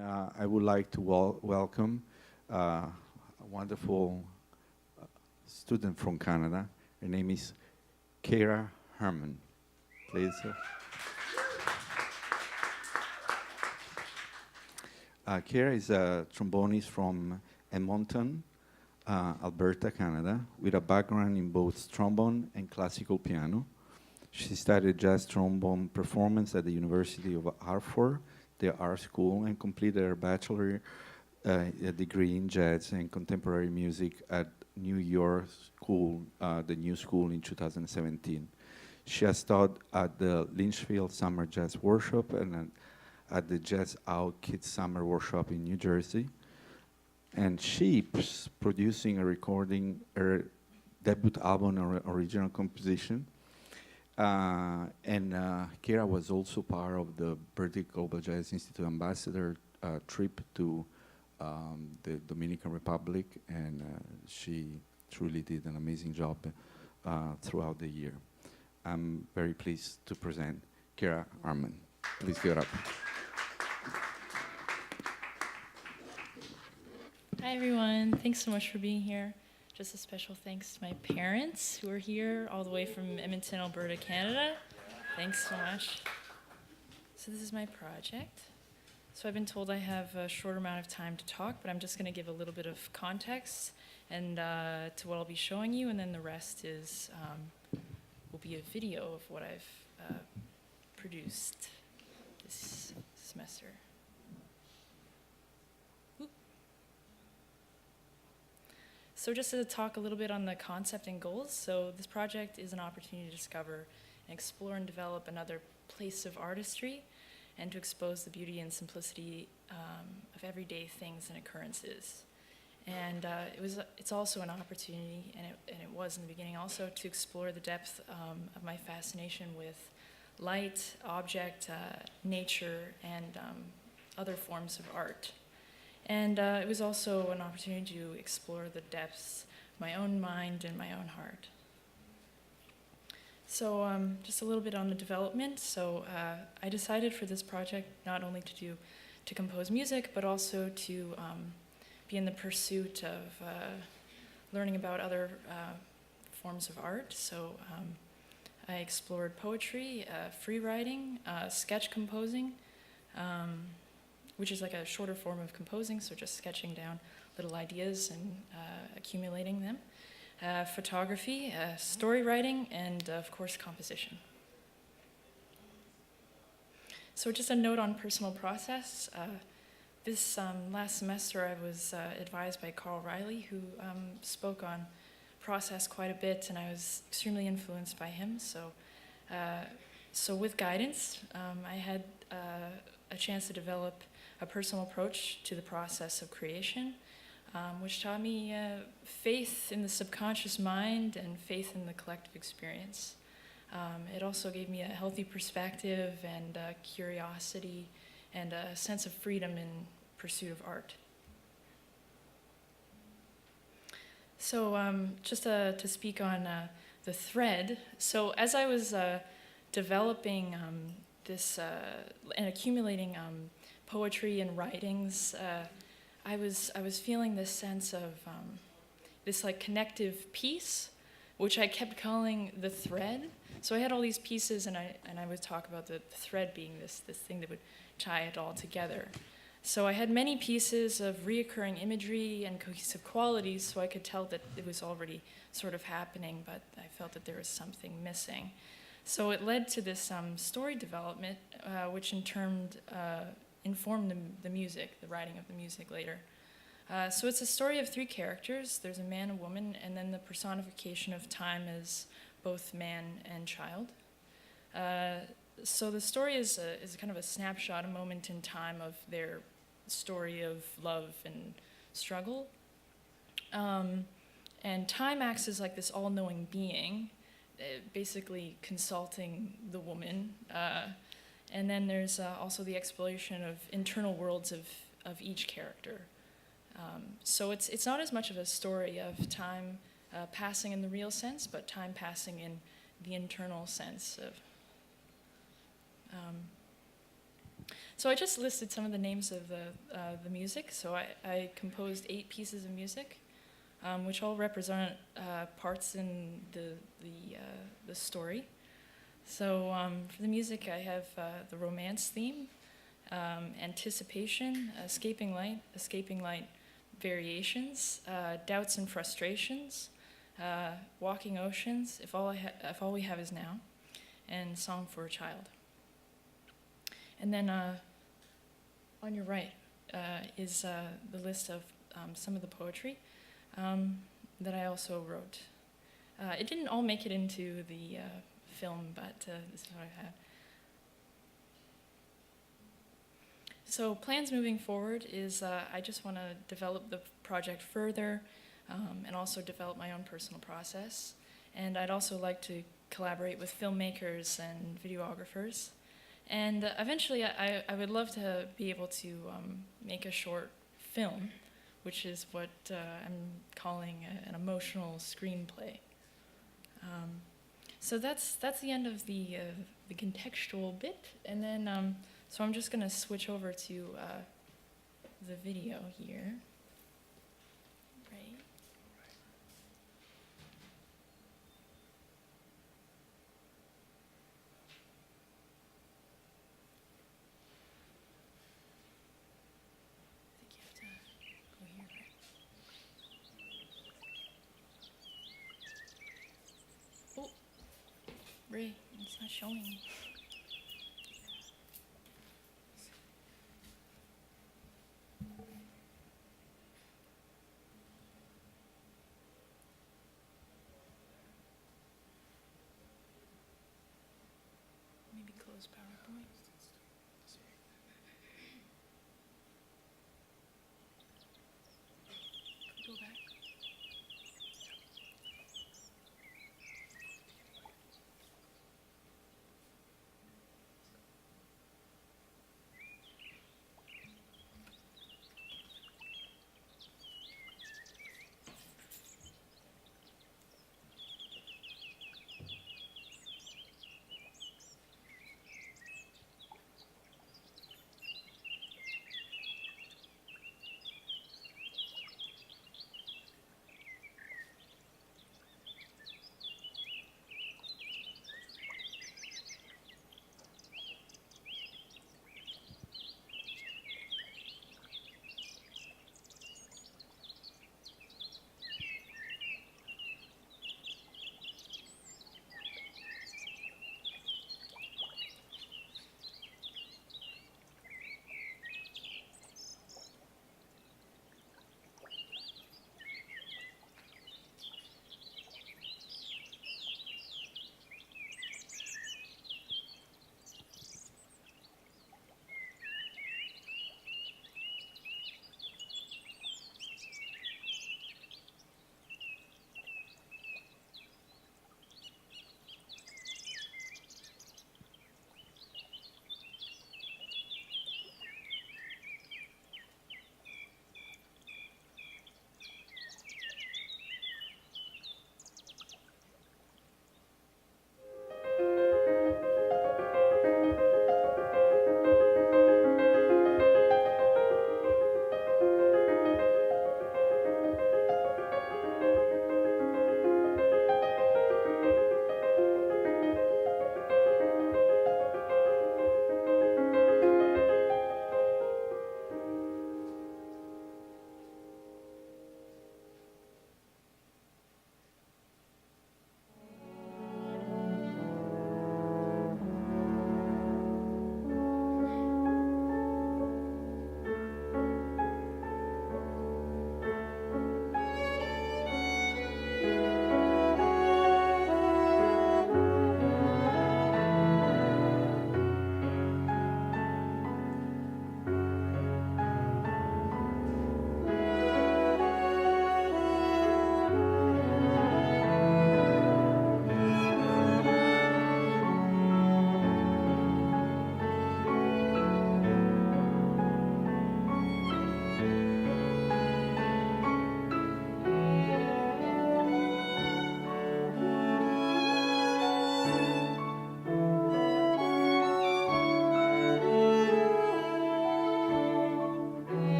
I would like to welcome a wonderful student from Canada. Her name is Keira Harman. Please. Keira is a trombonist from Edmonton, Alberta, Canada, with a background in both trombone and classical piano. She studied jazz trombone performance at the University of Hartford, the art school, and completed her bachelor degree in jazz and contemporary music at New York School, the New School in 2017. She has taught at the Lynchfield Summer Jazz Workshop and at the Jazz Out Kids Summer Workshop in New Jersey. And she's producing a recording, her debut album or original composition. Keira was also part of the Berkeley Global Jazz Institute ambassador trip to the Dominican Republic, and she truly did an amazing job throughout the year. I'm very pleased to present Keira Harman. Please give it up. Hi everyone, thanks so much for being here. Just a special thanks to my parents who are here all the way from Edmonton, Alberta, Canada. Thanks so much. So this is my project. So I've been told I have a short amount of time to talk, but I'm just going to give a little bit of context and to what I'll be showing you, and then the rest is will be a video of what I've produced this semester. So just to talk a little bit on the concept and goals, so this project is an opportunity to discover and explore and develop another place of artistry and to expose the beauty and simplicity of everyday things and occurrences. And it's also an opportunity, and it was in the beginning also, to explore the depth of my fascination with light, object, nature, and other forms of art. And it was also an opportunity to explore the depths of my own mind and my own heart. So just a little bit on the development. So I decided for this project not only to compose music, but also to be in the pursuit of learning about other forms of art. So I explored poetry, free writing, sketch composing, which is like a shorter form of composing, so just sketching down little ideas and accumulating them. Photography, story writing, and of course composition. So just a note on personal process. This last semester I was advised by Carl Riley, who spoke on process quite a bit, and I was extremely influenced by him. So with guidance, I had a chance to develop a personal approach to the process of creation, which taught me faith in the subconscious mind and faith in the collective experience. It also gave me a healthy perspective and curiosity and a sense of freedom in pursuit of art. So just to speak on the thread, so as I was developing this and accumulating poetry and writings, I was feeling this sense of this like connective piece, which I kept calling the thread. So I had all these pieces, and I would talk about the thread being this thing that would tie it all together. So I had many pieces of reoccurring imagery and cohesive qualities, so I could tell that it was already sort of happening, but I felt that there was something missing. So it led to this story development, which in turn informed the music, the writing of the music later. So it's a story of three characters. There's a man, a woman, and then the personification of time as both man and child. So the story is kind of a snapshot, a moment in time of their story of love and struggle. And time acts as like this all-knowing being, basically consulting the woman. And then there's also the exploration of internal worlds of each character. So it's not as much of a story of time passing in the real sense, but time passing in the internal sense of. So I just listed some of the names of the music. So I composed 8 pieces of music, which all represent parts in the story. So for the music, I have the romance theme, anticipation, escaping light variations, doubts and frustrations, walking oceans, if all we have is now, and song for a child. And then on your right is the list of some of the poetry that I also wrote. It didn't all make it into the film, but this is what I have. So plans moving forward is I just want to develop the project further and also develop my own personal process. And I'd also like to collaborate with filmmakers and videographers. And eventually I would love to be able to make a short film, which is what I'm calling an emotional screenplay. So that's the end of the contextual bit. And then, so I'm just going to switch over to the video here. Right. I think you have to go here, right? Oh, Ray, it's not showing. Maybe close PowerPoint. Go back.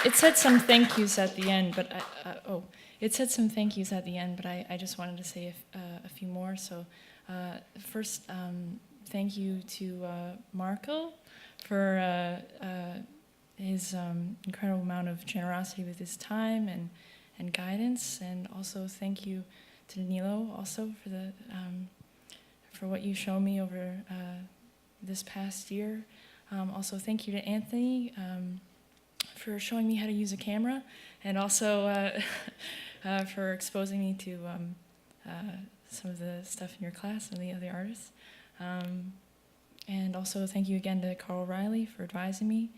it said some thank yous at the end, but it said some thank yous at the end, but I just wanted to say a few more. So first, thank you to Marco for his incredible amount of generosity with his time and guidance, and also thank you to Danilo also for the for what you showed me over this past year. Also, thank you to Anthony for showing me how to use a camera, and also for exposing me to some of the stuff in your class and the other artists. And also, thank you again to Carl Riley for advising me.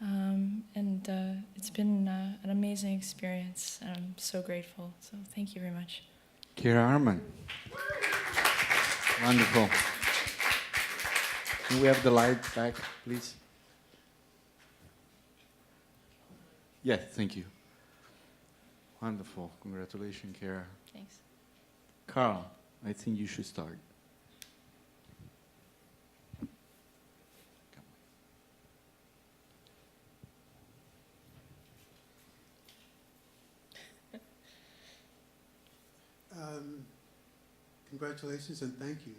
And it's been an amazing experience, and I'm so grateful. So thank you very much. Keira Harman. Wonderful. Can we have the light back, please? Yes, thank you. Wonderful. Congratulations, Keira. Thanks. Carl, I think you should start. Congratulations and thank you.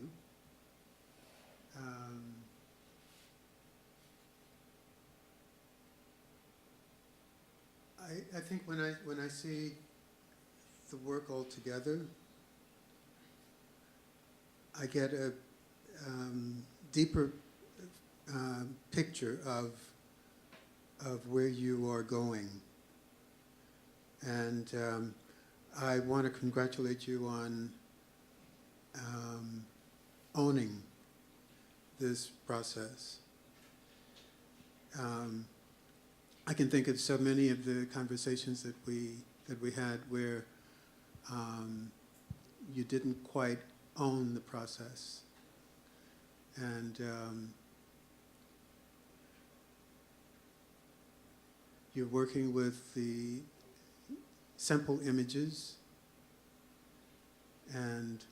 I think when I see the work all together, I get a deeper picture of where you are going, and I want to congratulate you on owning this process. I can think of so many of the conversations that we had where you didn't quite own the process, and you're working with the simple images, and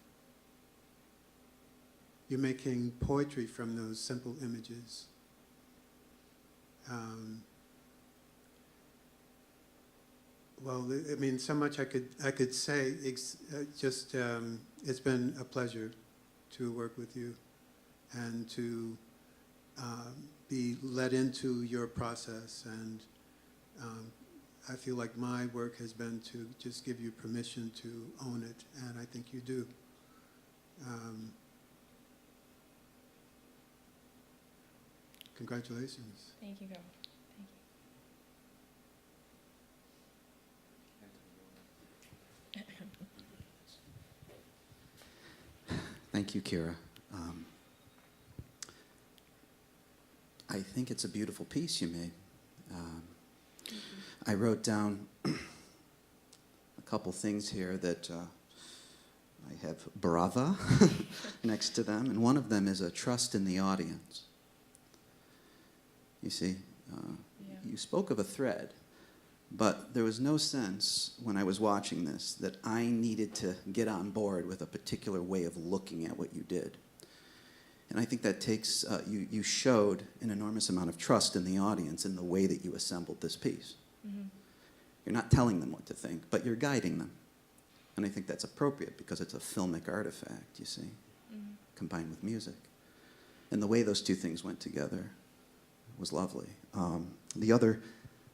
you're making poetry from those simple images. Well, I mean, so much I could say. It's been a pleasure to work with you and to be led into your process. And I feel like my work has been to just give you permission to own it, and I think you do. Congratulations. Thank you, Carl. Thank you. Thank you, Keira. I think it's a beautiful piece you made. I wrote down a couple things here that I have brava next to them, and one of them is a trust in the audience. You see, you spoke of a thread, but there was no sense when I was watching this that I needed to get on board with a particular way of looking at what you did. And I think that takes, you showed an enormous amount of trust in the audience in the way that you assembled this piece. Mm-hmm. You're not telling them what to think, but you're guiding them. And I think that's appropriate because it's a filmic artifact, you see, combined with music. And the way those two things went together was lovely. The other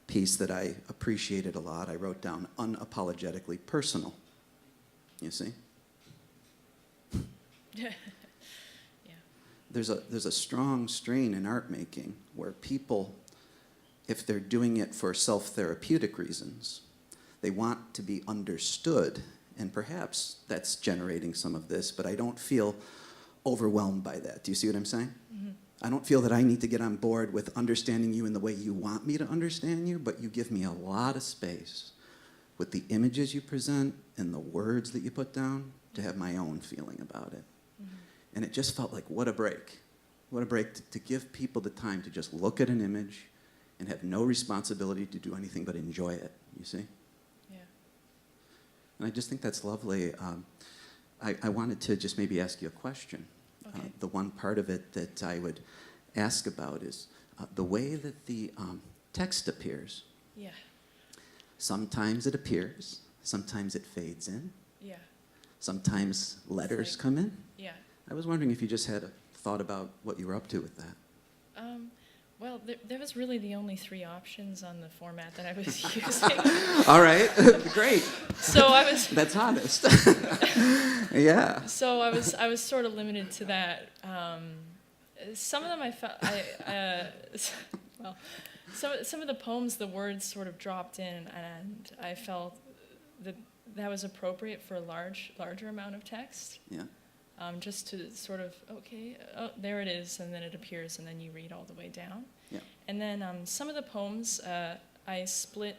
piece that I appreciated a lot, I wrote down unapologetically personal. You see? Yeah. There's a strong strain in art making where people, if they're doing it for self-therapeutic reasons, they want to be understood, and perhaps that's generating some of this, but I don't feel overwhelmed by that. Do you see what I'm saying? Mm-hmm. I don't feel that I need to get on board with understanding you in the way you want me to understand you, but you give me a lot of space with the images you present and the words that you put down to have my own feeling about it. Mm-hmm. And it just felt like, what a break. What a break to give people the time to just look at an image and have no responsibility to do anything but enjoy it, you see? Yeah. And I just think that's lovely. I wanted to just maybe ask you a question. Okay. The one part of it that I would ask about is the way that the text appears. Yeah. Sometimes it appears, sometimes it fades in, Yeah. sometimes letters like- come in. Yeah. I was wondering if you just had a thought about what you were up to with that. Well, there was really the only 3 options on the format that I was using. All right, great. So I was. That's honest. Yeah. So I was sort of limited to that. Some of them I felt well, some of the poems, the words sort of dropped in, and I felt that was appropriate for a larger amount of text. Yeah. Just to sort of, okay, oh, there it is, and then it appears, and then you read all the way down. Yeah. And then some of the poems I split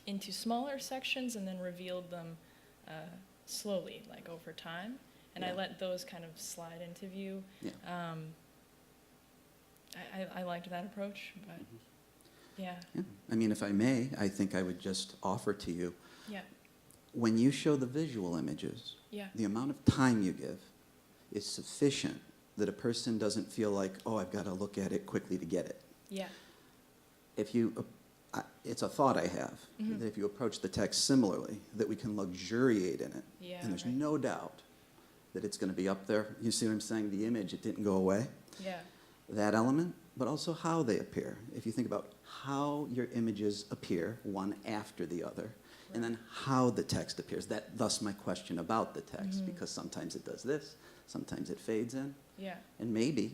into smaller sections and then revealed them slowly, like over time. And I Yeah. let those kind of slide into view. Yeah. I liked that approach, but yeah. Yeah. I mean, if I may, I think I would just offer to you, Yeah. when you show the visual images, Yeah. the amount of time you give is sufficient that a person doesn't feel like, oh, I've got to look at it quickly to get it. Yeah. If you, it's a thought I have, Mhm. that if you approach the text similarly, that we can luxuriate in it. Yeah, And there's right. no doubt that it's going to be up there. You see what I'm saying? The image, it didn't go away. Yeah. That element, but also how they appear. If you think about how your images appear, one after the other, and then how the text appears. Thus my question about the text, because sometimes it does this, sometimes it fades in. Yeah. And maybe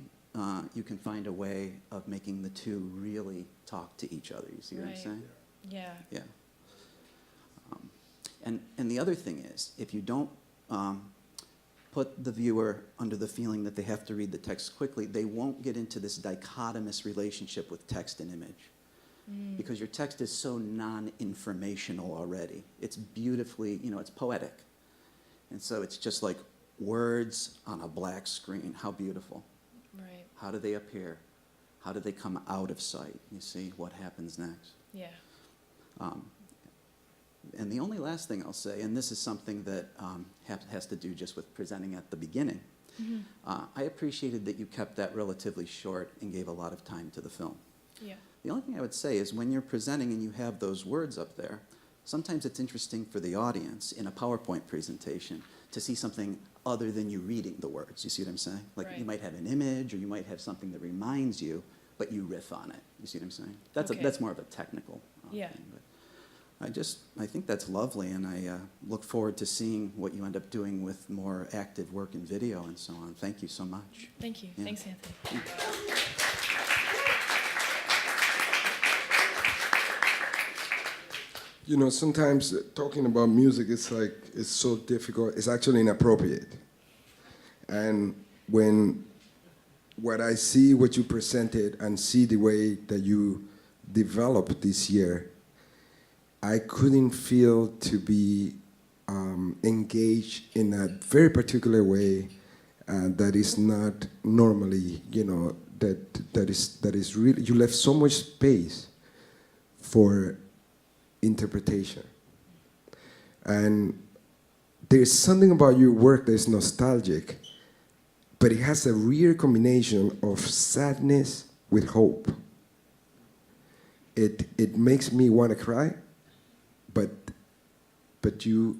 you can find a way of making the two really talk to each other. You see what I'm Right. saying? Yeah. Yeah. And the other thing is, if you don't put the viewer under the feeling that they have to read the text quickly, they won't get into this dichotomous relationship with text and image. Because your text is so non-informational already. It's beautifully, it's poetic. And so it's just like words on a black screen. How beautiful. Right. How do they appear? How do they come out of sight? You see what happens next. Yeah. And the only last thing I'll say, and this is something that has to do just with presenting at the beginning, I appreciated that you kept that relatively short and gave a lot of time to the film. Yeah. The only thing I would say is when you're presenting and you have those words up there, sometimes it's interesting for the audience in a PowerPoint presentation to see something other than you reading the words. You see what I'm saying? Like you Right. might have an image or you might have something that reminds you, but you riff on it. You see what I'm saying? That's Okay. that's more of a technical Yeah. thing. But I think that's lovely, and I look forward to seeing what you end up doing with more active work in video and so on. Thank you so much. Thank you. Yeah. Thanks, Anthony. Sometimes talking about music is like, it's so difficult. It's actually inappropriate. And when what I see, what you presented, and see the way that you developed this year, I couldn't feel to be engaged in a very particular way that is not normally, that is really, you left so much space for interpretation. And there's something about your work that is nostalgic, but it has a real combination of sadness with hope. It makes me want to cry, but you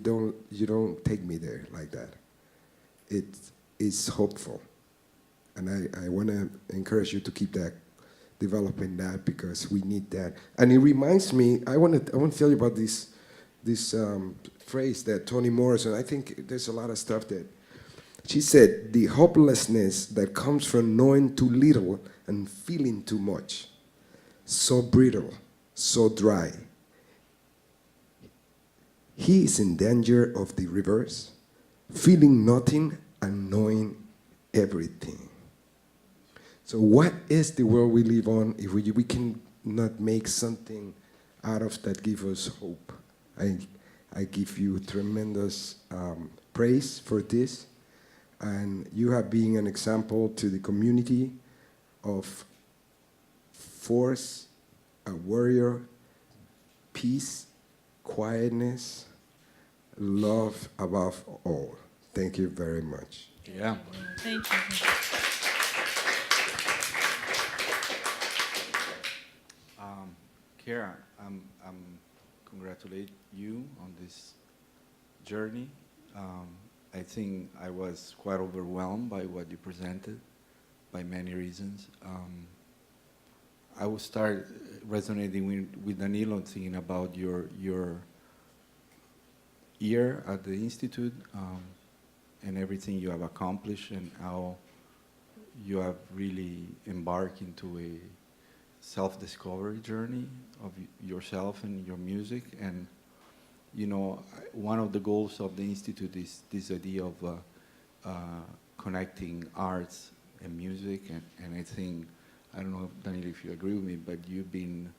don't take me there like that. It is hopeful, and I want to encourage you to keep that, developing that, because we need that. And it reminds me, I want to tell you about this phrase that Toni Morrison, I think there's a lot of stuff that she said, the hopelessness that comes from knowing too little and feeling too much, so brittle, so dry. He is in danger of the reverse, feeling nothing and knowing everything. So what is the world we live on if we can not make something out of that give us hope? I give you tremendous praise for this, and you have been an example to the community of force, a warrior, peace, quietness, love above all. Thank you very much. Yeah. Thank you. Keira, I'm congratulate you on this journey. I think I was quite overwhelmed by what you presented, by many reasons. I will start resonating with Danilo, thinking about your year at the Institute and everything you have accomplished and how you have really embarked into a self-discovery journey of yourself and your music. And you know, one of the goals of the Institute is this idea of connecting arts and music, and I think, I don't know, Daniel, if you agree with me, but you've been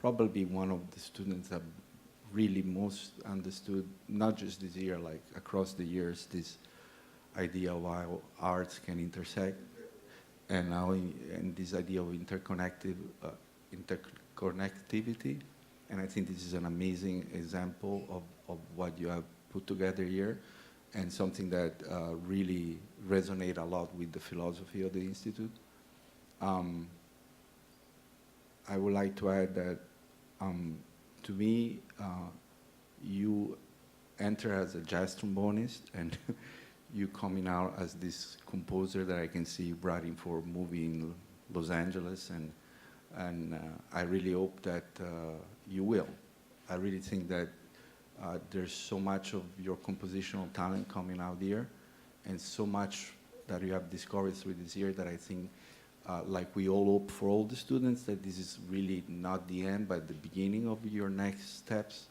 probably one of the students that really most understood, not just this year, like across the years, this idea of how arts can intersect, and how, and this idea of interconnectivity. And I think this is an amazing example of what you have put together here, and something that really resonates a lot with the philosophy of the Institute. I would like to add that to me, you enter as a jazz trombonist, and you coming out as this composer that I can see writing for a movie in Los Angeles, and I really hope that you will. I really think that there's so much of your compositional talent coming out here, and so much that you have discovered through this year that I think, like we all hope for all the students, that this is really not the end, but the beginning of your next steps.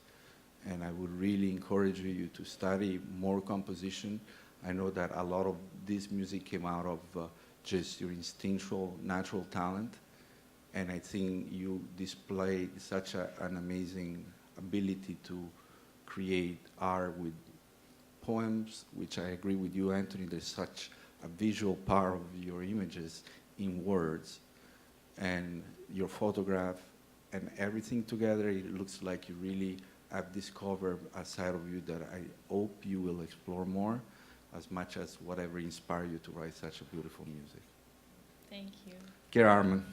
And I would really encourage you to study more composition. I know that a lot of this music came out of just your instinctual, natural talent. And I think you display such an amazing ability to create art with poems, which I agree with you, Anthony. There's such a visual power of your images in words, and your photograph, and everything together. It looks like you really have discovered a side of you that I hope you will explore more, as much as whatever inspired you to write such a beautiful music. Thank you. Keira Harman.